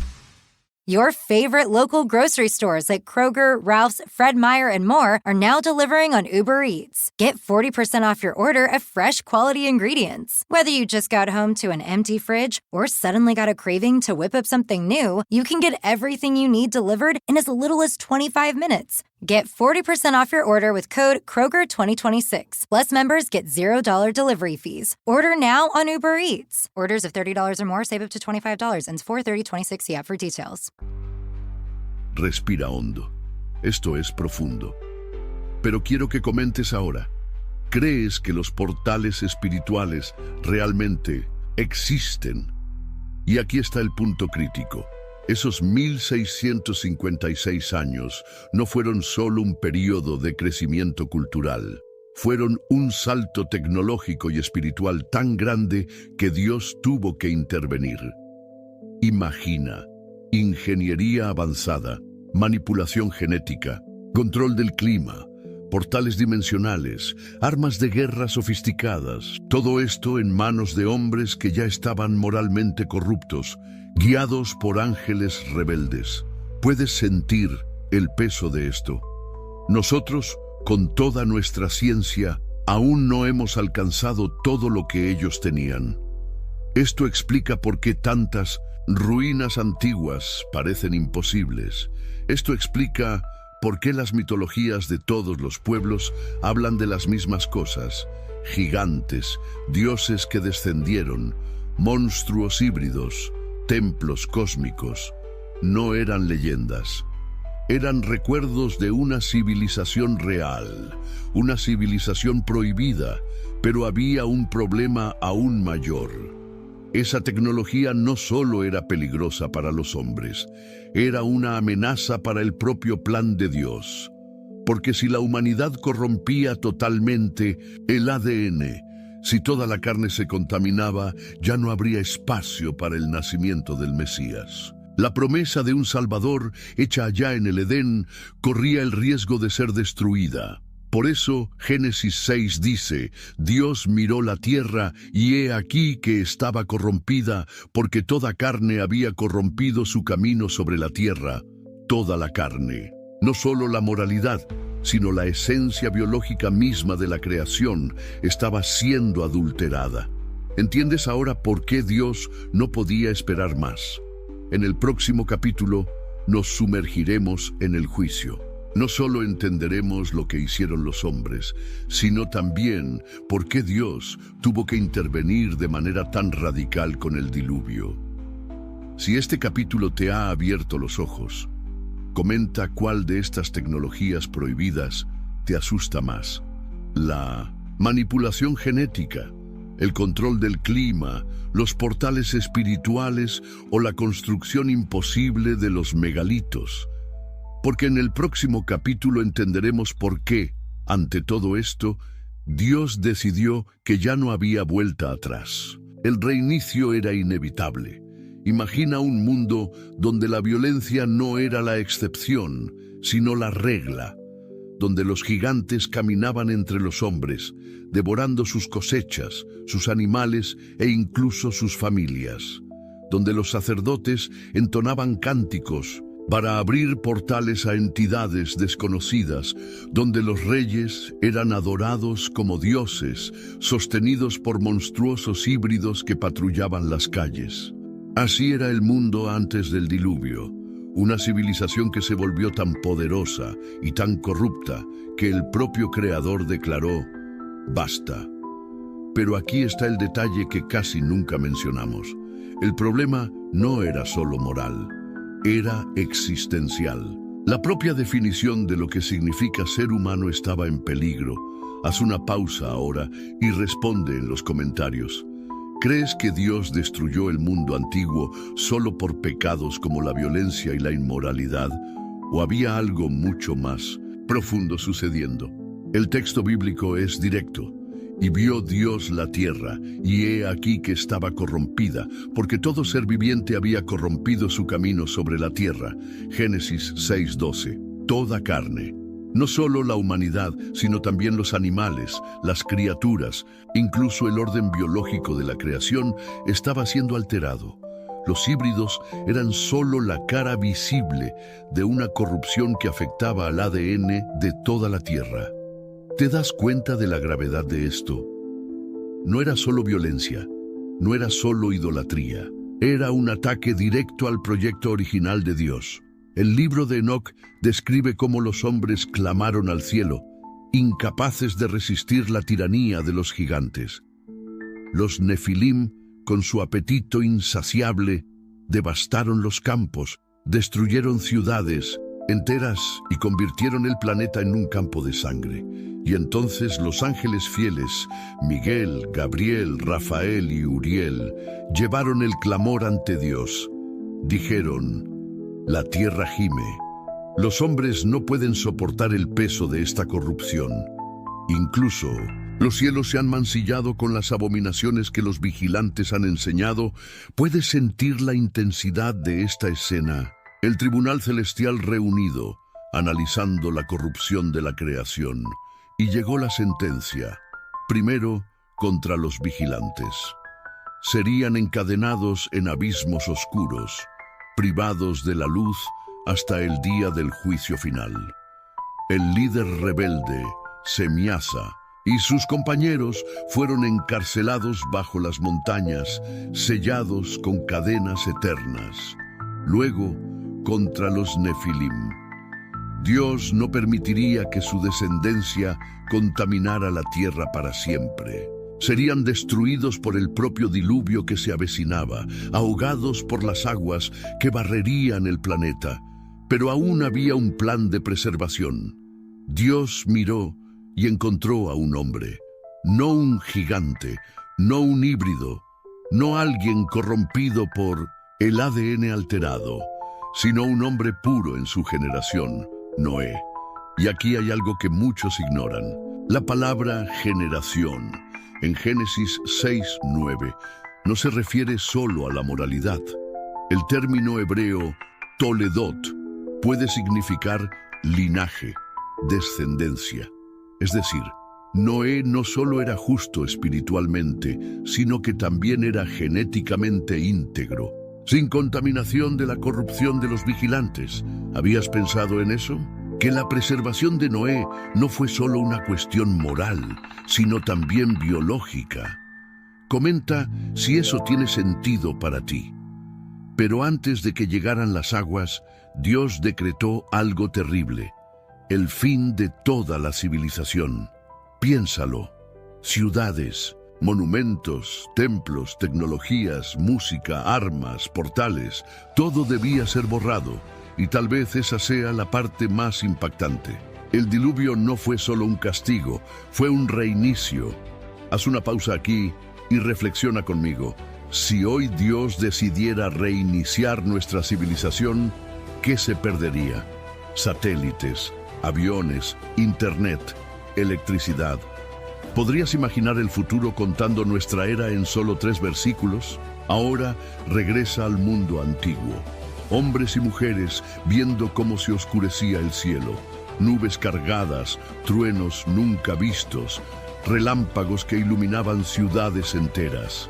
S11: Your favorite local grocery stores like Kroger, Ralph's, Fred Meyer, and more are now delivering on Uber Eats. Get 40% off your order of fresh, quality ingredients. Whether you just got home to an empty fridge or suddenly got a craving to whip up something new, you can get everything you need delivered in as little as 25 minutes. Get 40% off your order with code Kroger2026. Plus, members get $0 delivery fees. Order now on Uber Eats. Orders of $30 or more save up to $25. Ends 4/30/26. See app for details.
S5: Respira hondo. Esto es profundo. Pero quiero que comentes ahora. ¿Crees que los portales espirituales realmente existen? Y aquí está el punto crítico. Esos 1656 años no fueron solo un período de crecimiento cultural. Fueron un salto tecnológico y espiritual tan grande que Dios tuvo que intervenir. Imagina, ingeniería avanzada, manipulación genética, control del clima, portales dimensionales, armas de guerra sofisticadas, todo esto en manos de hombres que ya estaban moralmente corruptos, guiados por ángeles rebeldes. ¿Puedes sentir el peso de esto? Nosotros, con toda nuestra ciencia, aún no hemos alcanzado todo lo que ellos tenían. Esto explica por qué tantas ruinas antiguas parecen imposibles. Esto explica por qué las mitologías de todos los pueblos hablan de las mismas cosas: gigantes, dioses que descendieron, monstruos híbridos, templos cósmicos. No eran leyendas. Eran recuerdos de una civilización real, una civilización prohibida, pero había un problema aún mayor. Esa tecnología no solo era peligrosa para los hombres, era una amenaza para el propio plan de Dios. Porque si la humanidad corrompía totalmente el ADN, si toda la carne se contaminaba, ya no habría espacio para el nacimiento del Mesías. La promesa de un Salvador, hecha allá en el Edén, corría el riesgo de ser destruida. Por eso, Génesis 6 dice: Dios miró la tierra, y he aquí que estaba corrompida, porque toda carne había corrompido su camino sobre la tierra. Toda la carne. No solo la moralidad, sino la esencia biológica misma de la creación estaba siendo adulterada. ¿Entiendes ahora por qué Dios no podía esperar más? En el próximo capítulo nos sumergiremos en el juicio. No solo entenderemos lo que hicieron los hombres, sino también por qué Dios tuvo que intervenir de manera tan radical con el diluvio. Si este capítulo te ha abierto los ojos, comenta cuál de estas tecnologías prohibidas te asusta más. La manipulación genética, el control del clima, los portales espirituales o la construcción imposible de los megalitos. Porque en el próximo capítulo entenderemos por qué, ante todo esto, Dios decidió que ya no había vuelta atrás. El reinicio era inevitable. Imagina un mundo donde la violencia no era la excepción, sino la regla, donde los gigantes caminaban entre los hombres, devorando sus cosechas, sus animales e incluso sus familias, donde los sacerdotes entonaban cánticos para abrir portales a entidades desconocidas, donde los reyes eran adorados como dioses, sostenidos por monstruosos híbridos que patrullaban las calles. Así era el mundo antes del diluvio, una civilización que se volvió tan poderosa y tan corrupta que el propio Creador declaró: basta. Pero aquí está el detalle que casi nunca mencionamos. El problema no era solo moral, era existencial. La propia definición de lo que significa ser humano estaba en peligro. Haz una pausa ahora y responde en los comentarios. ¿Crees que Dios destruyó el mundo antiguo solo por pecados como la violencia y la inmoralidad? ¿O había algo mucho más profundo sucediendo? El texto bíblico es directo. Y vio Dios la tierra, y he aquí que estaba corrompida, porque todo ser viviente había corrompido su camino sobre la tierra. Génesis 6:12. Toda carne. No solo la humanidad, sino también los animales, las criaturas, incluso el orden biológico de la creación estaba siendo alterado. Los híbridos eran solo la cara visible de una corrupción que afectaba al ADN de toda la tierra. ¿Te das cuenta de la gravedad de esto? No era solo violencia, no era solo idolatría, era un ataque directo al proyecto original de Dios. El libro de Enoc describe cómo los hombres clamaron al cielo, incapaces de resistir la tiranía de los gigantes. Los Nefilim, con su apetito insaciable, devastaron los campos, destruyeron ciudades enteras y convirtieron el planeta en un campo de sangre. Y entonces los ángeles fieles, Miguel, Gabriel, Rafael y Uriel, llevaron el clamor ante Dios. Dijeron: La tierra gime. Los hombres no pueden soportar el peso de esta corrupción. Incluso los cielos se han mancillado con las abominaciones que los vigilantes han enseñado. Puedes sentir la intensidad de esta escena. El tribunal celestial reunido, analizando la corrupción de la creación. Y llegó la sentencia. Primero, contra los vigilantes. Serían encadenados en abismos oscuros, privados de la luz hasta el día del juicio final. El líder rebelde, Semiasa, y sus compañeros fueron encarcelados bajo las montañas, sellados con cadenas eternas. Luego, contra los Nefilim. Dios no permitiría que su descendencia contaminara la tierra para siempre. Serían destruidos por el propio diluvio que se avecinaba, ahogados por las aguas que barrerían el planeta. Pero aún había un plan de preservación. Dios miró y encontró a un hombre, no un gigante, no un híbrido, no alguien corrompido por el ADN alterado, sino un hombre puro en su generación, Noé. Y aquí hay algo que muchos ignoran. La palabra generación, en Génesis 6:9, no se refiere solo a la moralidad. El término hebreo toledot puede significar linaje, descendencia. Es decir, Noé no solo era justo espiritualmente, sino que también era genéticamente íntegro, sin contaminación de la corrupción de los vigilantes. ¿Habías pensado en eso? Que la preservación de Noé no fue solo una cuestión moral, sino también biológica. Comenta si eso tiene sentido para ti. Pero antes de que llegaran las aguas, Dios decretó algo terrible: el fin de toda la civilización. Piénsalo. Ciudades, monumentos, templos, tecnologías, música, armas, portales, todo debía ser borrado, y tal vez esa sea la parte más impactante. El diluvio no fue solo un castigo, fue un reinicio. Haz una pausa aquí y reflexiona conmigo. Si hoy Dios decidiera reiniciar nuestra civilización, ¿qué se perdería? Satélites, aviones, internet, electricidad. ¿Podrías imaginar el futuro contando nuestra era en solo 3 versículos? Ahora regresa al mundo antiguo. Hombres y mujeres viendo cómo se oscurecía el cielo, nubes cargadas, truenos nunca vistos, relámpagos que iluminaban ciudades enteras.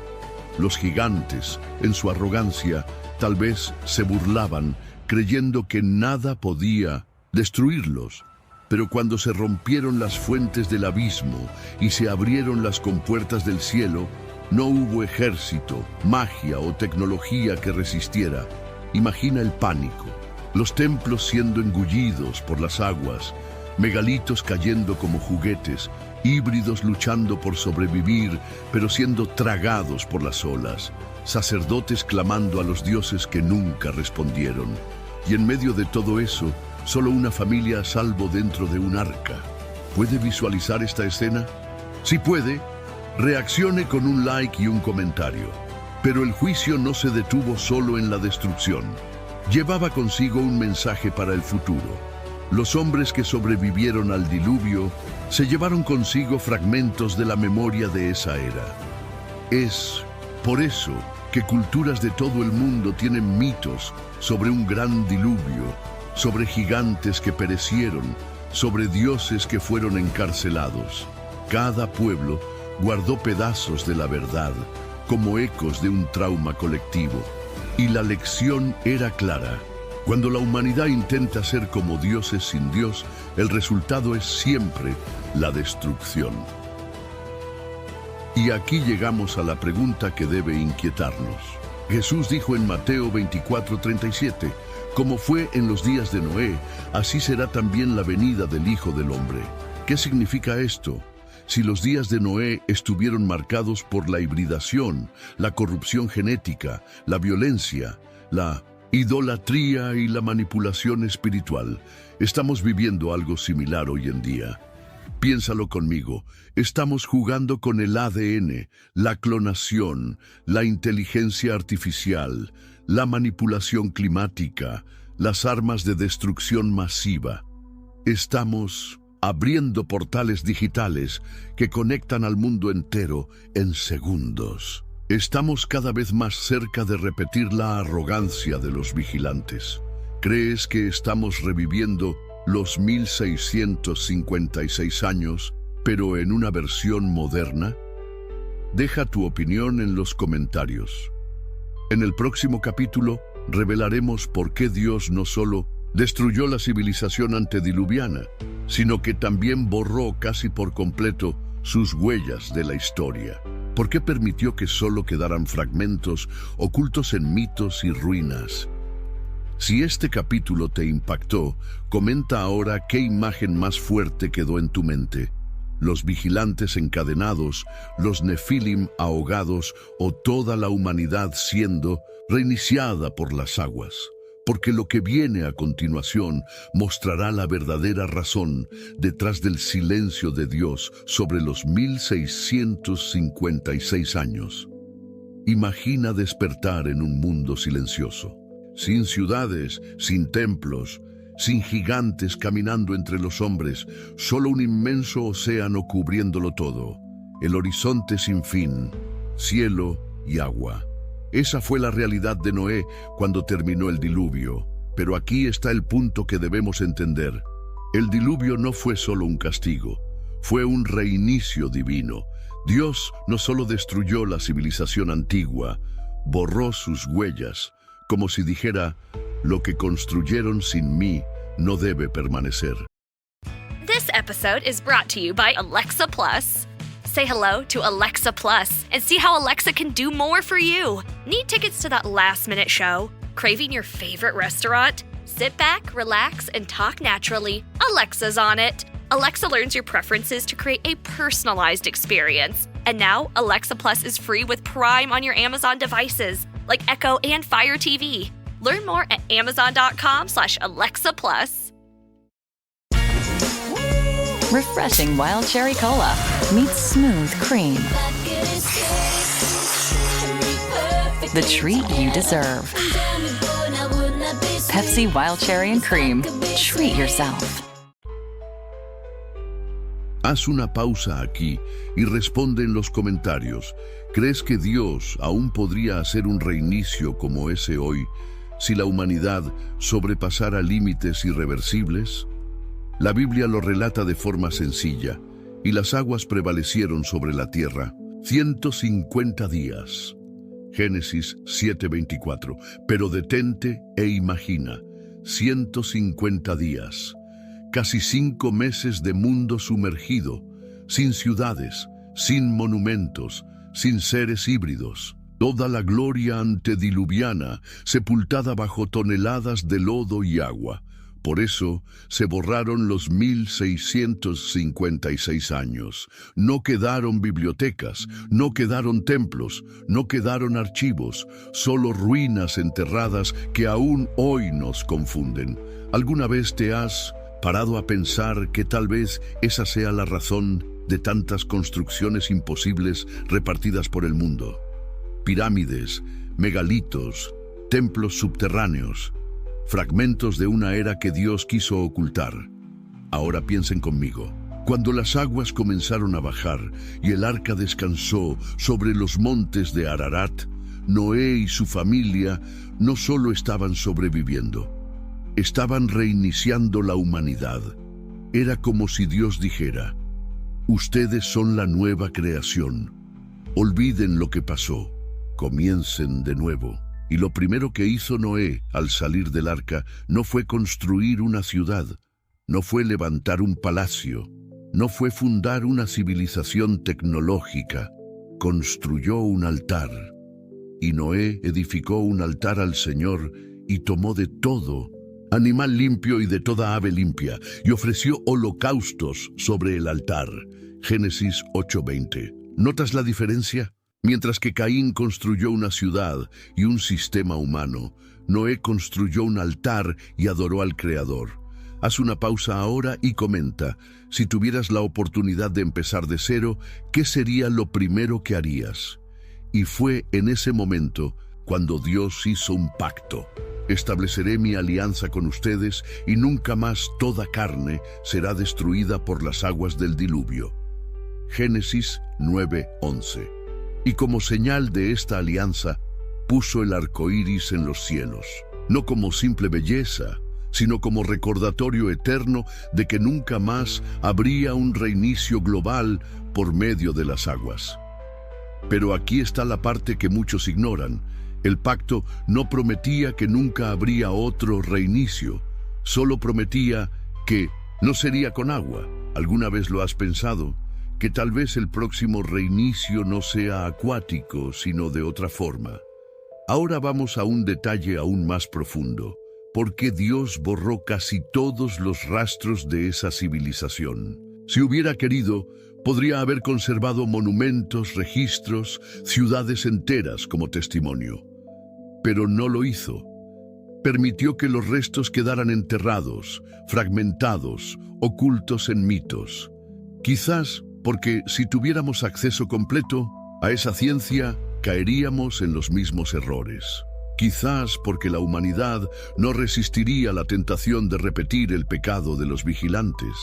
S5: Los gigantes, en su arrogancia, tal vez se burlaban, creyendo que nada podía destruirlos. Pero cuando se rompieron las fuentes del abismo y se abrieron las compuertas del cielo, no hubo ejército, magia o tecnología que resistiera. Imagina el pánico, los templos siendo engullidos por las aguas, megalitos cayendo como juguetes, híbridos luchando por sobrevivir, pero siendo tragados por las olas, sacerdotes clamando a los dioses que nunca respondieron. Y en medio de todo eso, solo una familia a salvo dentro de un arca. ¿Puede visualizar esta escena? Si puede, reaccione con un like y un comentario. Pero el juicio no se detuvo solo en la destrucción. Llevaba consigo un mensaje para el futuro. Los hombres que sobrevivieron al diluvio se llevaron consigo fragmentos de la memoria de esa era. Es por eso que culturas de todo el mundo tienen mitos sobre un gran diluvio, sobre gigantes que perecieron, sobre dioses que fueron encarcelados. Cada pueblo guardó pedazos de la verdad, como ecos de un trauma colectivo. Y la lección era clara. Cuando la humanidad intenta ser como dioses sin Dios, el resultado es siempre la destrucción. Y aquí llegamos a la pregunta que debe inquietarnos. Jesús dijo en Mateo 24:37, como fue en los días de Noé, así será también la venida del Hijo del Hombre. ¿Qué significa esto? Si los días de Noé estuvieron marcados por la hibridación, la corrupción genética, la violencia, la idolatría y la manipulación espiritual, estamos viviendo algo similar hoy en día. Piénsalo conmigo, estamos jugando con el ADN, la clonación, la inteligencia artificial, la manipulación climática, las armas de destrucción masiva. Estamos abriendo portales digitales que conectan al mundo entero en segundos. Estamos cada vez más cerca de repetir la arrogancia de los vigilantes. ¿Crees que estamos reviviendo los 1656 años, pero en una versión moderna? Deja tu opinión en los comentarios. En el próximo capítulo revelaremos por qué Dios no solo destruyó la civilización antediluviana, sino que también borró casi por completo sus huellas de la historia. ¿Por qué permitió que solo quedaran fragmentos ocultos en mitos y ruinas? Si este capítulo te impactó, comenta ahora qué imagen más fuerte quedó en tu mente. Los vigilantes encadenados, los nefilim ahogados o toda la humanidad siendo reiniciada por las aguas. Porque lo que viene a continuación mostrará la verdadera razón detrás del silencio de Dios sobre los 1656 años. Imagina despertar en un mundo silencioso, sin ciudades, sin templos, sin gigantes caminando entre los hombres, solo un inmenso océano cubriéndolo todo, el horizonte sin fin, cielo y agua. Esa fue la realidad de Noé cuando terminó el diluvio. Pero aquí está el punto que debemos entender. El diluvio no fue solo un castigo, fue un reinicio divino. Dios no solo destruyó la civilización antigua, borró sus huellas, como si dijera, lo que construyeron sin mí no debe permanecer.
S12: This episode is brought to you by Alexa Plus. Say hello to Alexa Plus and see how Alexa can do more for you. Need tickets to that last-minute show? Craving your favorite restaurant? Sit back, relax, and talk naturally. Alexa's on it. Alexa learns your preferences to create a personalized experience. And now, Alexa Plus is free with Prime on your Amazon devices, like Echo and Fire TV. Learn more at amazon.com/Alexa Plus.
S9: Refreshing Wild Cherry Cola meets smooth cream. The treat you deserve. Pepsi Wild Cherry and Cream. Treat yourself.
S5: Haz una pausa aquí y responde en los comentarios. ¿Crees que Dios aún podría hacer un reinicio como ese hoy si la humanidad sobrepasara límites irreversibles? La Biblia lo relata de forma sencilla, y las aguas prevalecieron sobre la tierra 150 días. Génesis 7:24. Pero detente e imagina, 150 días, casi 5 meses de mundo sumergido, sin ciudades, sin monumentos, sin seres híbridos. Toda la gloria antediluviana sepultada bajo toneladas de lodo y agua. Por eso se borraron los 1656 años. No quedaron bibliotecas, no quedaron templos, no quedaron archivos, solo ruinas enterradas que aún hoy nos confunden. ¿Alguna vez te has parado a pensar que tal vez esa sea la razón de tantas construcciones imposibles repartidas por el mundo? Pirámides, megalitos, templos subterráneos, fragmentos de una era que Dios quiso ocultar. Ahora piensen conmigo. Cuando las aguas comenzaron a bajar y el arca descansó sobre los montes de Ararat, Noé y su familia no solo estaban sobreviviendo, estaban reiniciando la humanidad. Era como si Dios dijera, ustedes son la nueva creación. Olviden lo que pasó, comiencen de nuevo. Y lo primero que hizo Noé al salir del arca no fue construir una ciudad, no fue levantar un palacio, no fue fundar una civilización tecnológica. Construyó un altar. Y Noé edificó un altar al Señor y tomó de todo animal limpio y de toda ave limpia, y ofreció holocaustos sobre el altar. Génesis 8:20. ¿Notas la diferencia? Mientras que Caín construyó una ciudad y un sistema humano, Noé construyó un altar y adoró al Creador. Haz una pausa ahora y comenta, si tuvieras la oportunidad de empezar de cero, ¿qué sería lo primero que harías? Y fue en ese momento cuando Dios hizo un pacto. estableceré mi alianza con ustedes y nunca más toda carne será destruida por las aguas del diluvio. Génesis 9:11. Y como señal de esta alianza, puso el arco iris en los cielos, no como simple belleza, sino como recordatorio eterno de que nunca más habría un reinicio global por medio de las aguas. Pero aquí está la parte que muchos ignoran. El pacto no prometía que nunca habría otro reinicio, solo prometía que no sería con agua. ¿Alguna vez lo has pensado? Que tal vez el próximo reinicio no sea acuático, sino de otra forma. Ahora vamos a un detalle aún más profundo. ¿Por qué Dios borró casi todos los rastros de esa civilización? Si hubiera querido, podría haber conservado monumentos, registros, ciudades enteras como testimonio. Pero no lo hizo. Permitió que los restos quedaran enterrados, fragmentados, ocultos en mitos. Quizás porque si tuviéramos acceso completo a esa ciencia, caeríamos en los mismos errores. Quizás porque la humanidad no resistiría la tentación de repetir el pecado de los vigilantes.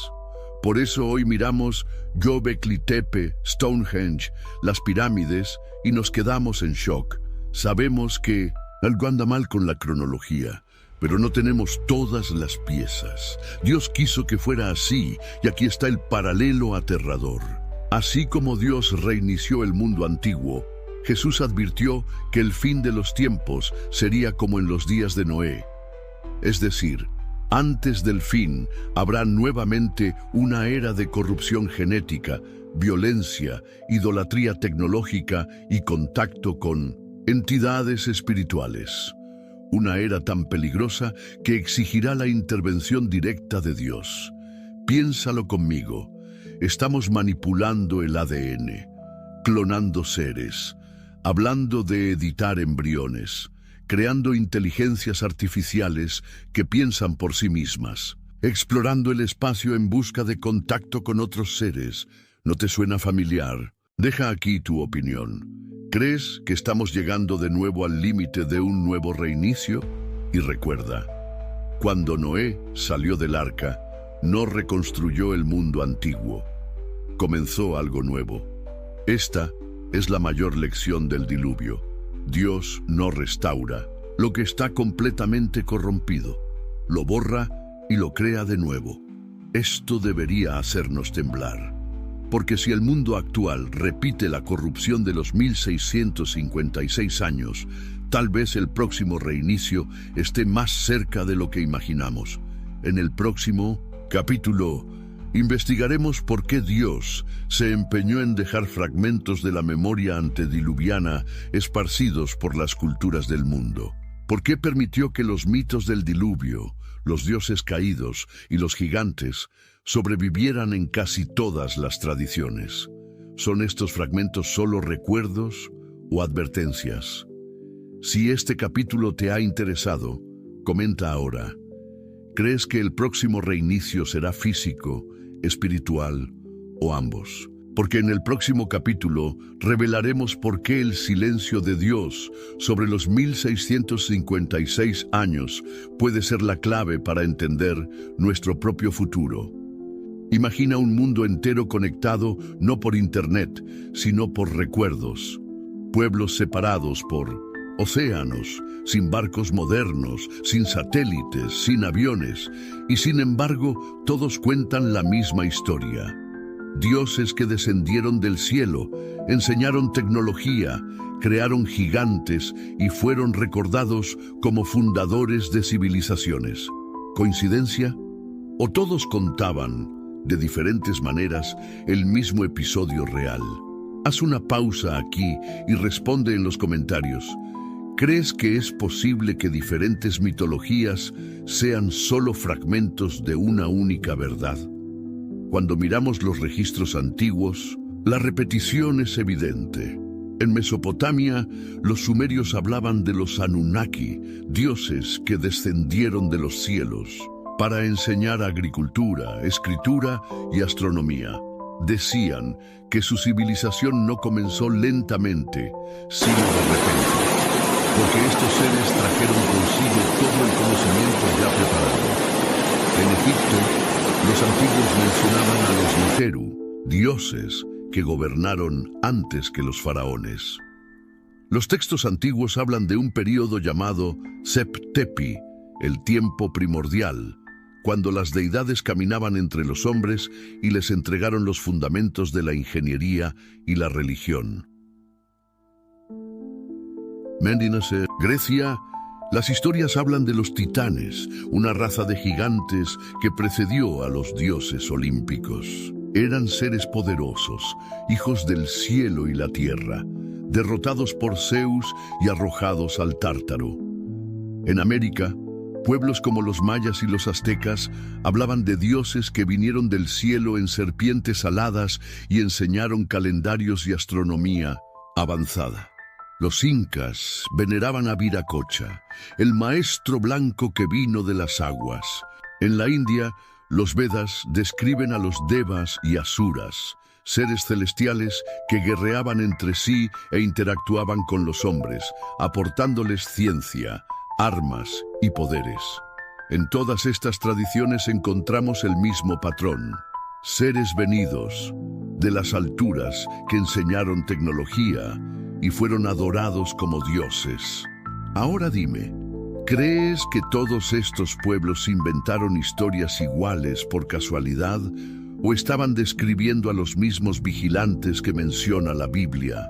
S5: Por eso hoy miramos Göbekli Tepe, Stonehenge, las pirámides y nos quedamos en shock. Sabemos que algo anda mal con la cronología, pero no tenemos todas las piezas. Dios quiso que fuera así, y aquí está el paralelo aterrador. Así como Dios reinició el mundo antiguo, Jesús advirtió que el fin de los tiempos sería como en los días de Noé. Es decir, antes del fin habrá nuevamente una era de corrupción genética, violencia, idolatría tecnológica y contacto con entidades espirituales. Una era tan peligrosa que exigirá la intervención directa de Dios. Piénsalo conmigo. Estamos manipulando el ADN, clonando seres, hablando de editar embriones, creando inteligencias artificiales que piensan por sí mismas, explorando el espacio en busca de contacto con otros seres. ¿No te suena familiar? Deja aquí tu opinión. ¿Crees que estamos llegando de nuevo al límite de un nuevo reinicio? Y recuerda, cuando Noé salió del arca, no reconstruyó el mundo antiguo. Comenzó algo nuevo. Esta es la mayor lección del diluvio. Dios no restaura lo que está completamente corrompido. Lo borra y lo crea de nuevo. Esto debería hacernos temblar. Porque si el mundo actual repite la corrupción de los 1656 años, tal vez el próximo reinicio esté más cerca de lo que imaginamos. En el próximo capítulo, investigaremos por qué Dios se empeñó en dejar fragmentos de la memoria antediluviana esparcidos por las culturas del mundo. ¿Por qué permitió que los mitos del diluvio, los dioses caídos y los gigantes sobrevivieran en casi todas las tradiciones? ¿Son estos fragmentos solo recuerdos o advertencias? Si este capítulo te ha interesado, comenta ahora. ¿Crees que el próximo reinicio será físico, espiritual o ambos? Porque en el próximo capítulo revelaremos por qué el silencio de Dios sobre los 1656 años puede ser la clave para entender nuestro propio futuro. Imagina un mundo entero conectado no por internet, sino por recuerdos. Pueblos separados por océanos, sin barcos modernos, sin satélites, sin aviones, y sin embargo todos cuentan la misma historia. Dioses que descendieron del cielo, enseñaron tecnología, crearon gigantes y fueron recordados como fundadores de civilizaciones. ¿Coincidencia? ¿O todos contaban, de diferentes maneras, el mismo episodio real? Haz una pausa aquí y responde en los comentarios. ¿Crees que es posible que diferentes mitologías sean solo fragmentos de una única verdad? Cuando miramos los registros antiguos, la repetición es evidente. En Mesopotamia, los sumerios hablaban de los Anunnaki, dioses que descendieron de los cielos, para enseñar agricultura, escritura y astronomía. Decían que su civilización no comenzó lentamente, sino de repente, porque estos seres trajeron consigo todo alimentos ya preparados. En Egipto, los antiguos mencionaban a los Neteru, dioses que gobernaron antes que los faraones. Los textos antiguos hablan de un período llamado Sep-Tepi, el tiempo primordial, cuando las deidades caminaban entre los hombres y les entregaron los fundamentos de la ingeniería y la religión. Mendinase, Grecia. Las historias hablan de los titanes, una raza de gigantes que precedió a los dioses olímpicos. Eran seres poderosos, hijos del cielo y la tierra, derrotados por Zeus y arrojados al Tártaro. En América, pueblos como los mayas y los aztecas hablaban de dioses que vinieron del cielo en serpientes aladas y enseñaron calendarios y astronomía avanzada. Los incas veneraban a Viracocha, el maestro blanco que vino de las aguas. En la India, los Vedas describen a los devas y asuras, seres celestiales que guerreaban entre sí e interactuaban con los hombres, aportándoles ciencia, armas y poderes. En todas estas tradiciones encontramos el mismo patrón: seres venidos de las alturas que enseñaron tecnología y fueron adorados como dioses. Ahora dime, ¿crees que todos estos pueblos inventaron historias iguales por casualidad o estaban describiendo a los mismos vigilantes que menciona la Biblia?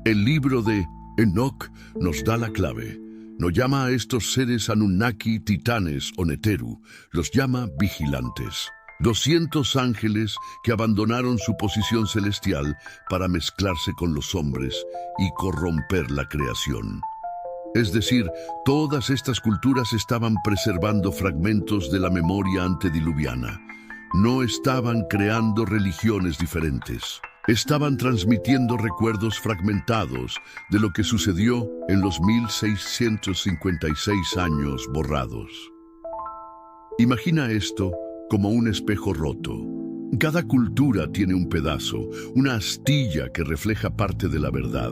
S5: El libro de Enoc nos da la clave. No llama a estos seres Anunnaki, titanes o Neteru, los llama vigilantes. 200 ángeles que abandonaron su posición celestial para mezclarse con los hombres y corromper la creación. Es decir, todas estas culturas estaban preservando fragmentos de la memoria antediluviana. No estaban creando religiones diferentes. Estaban transmitiendo recuerdos fragmentados de lo que sucedió en los 1656 años borrados. Imagina esto como un espejo roto. Cada cultura tiene un pedazo, una astilla que refleja parte de la verdad,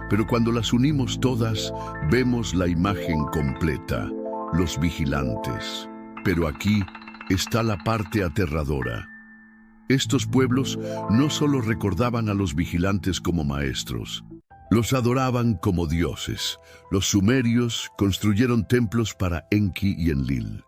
S5: pero cuando las unimos todas, vemos la imagen completa, los vigilantes. Pero aquí está la parte aterradora. Estos pueblos no solo recordaban a los vigilantes como maestros, los adoraban como dioses. Los sumerios construyeron templos para Enki y Enlil.